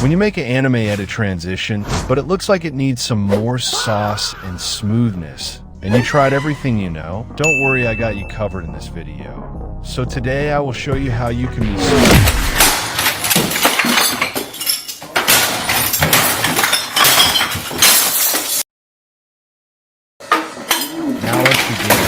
When you make an anime edit transition, but it looks like it needs some more sauce and smoothness, and you tried everything you know, don't worry, I got you covered in this video. So today I will show you how you can be smooth. Now let's begin.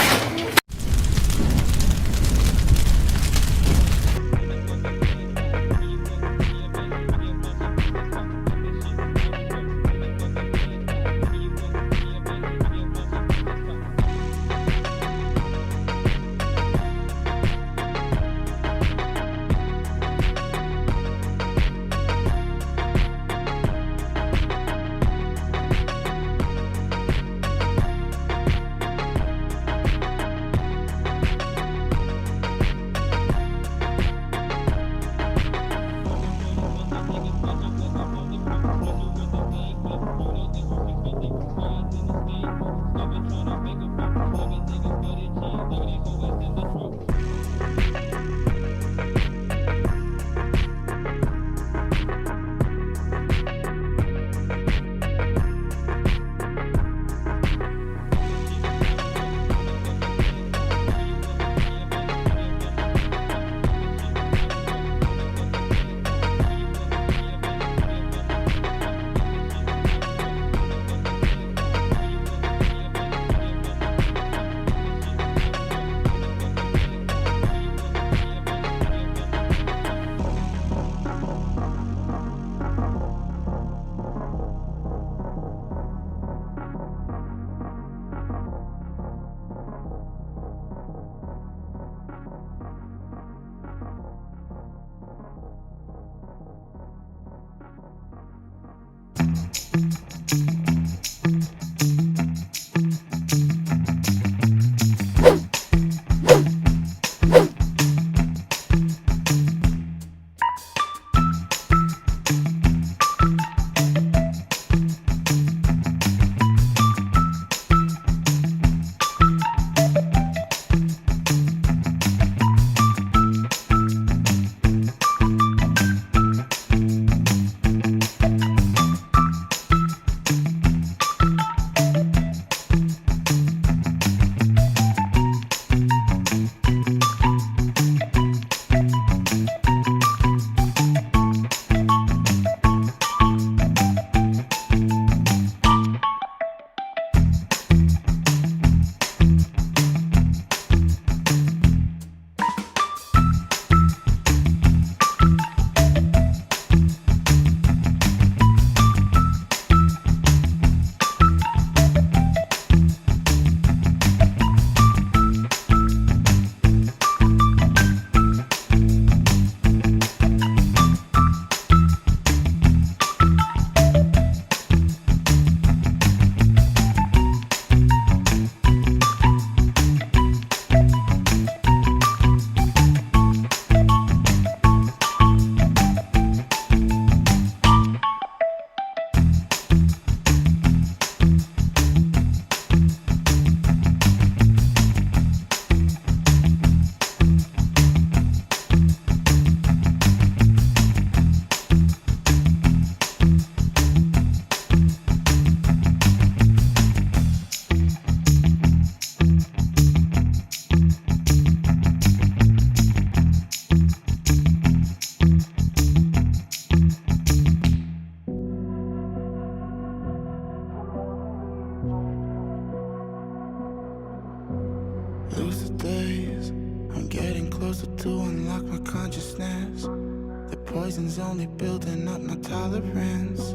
Lucid days, I'm getting closer to unlock my consciousness. The poison's only building up my tolerance.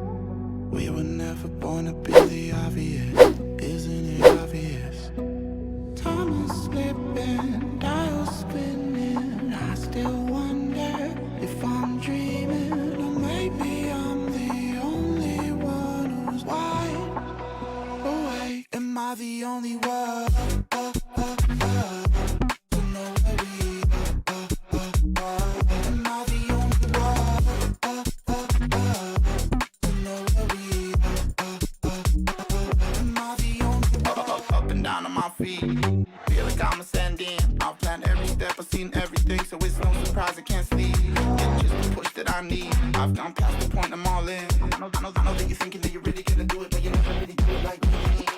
We were never born to be the obvious, isn't it obvious? Time is slipping, dials spinning. I still wonder if I'm dreaming, or maybe I'm the only one who's wide awake. Am I the only one? Feel like I'm ascending. I've planned every step, I've seen everything, so it's no surprise I can't sleep. It's just the push that I need. I've gone past the point I'm all all in. Know that you're thinking that you're really gonna do it, but you never really do it like me.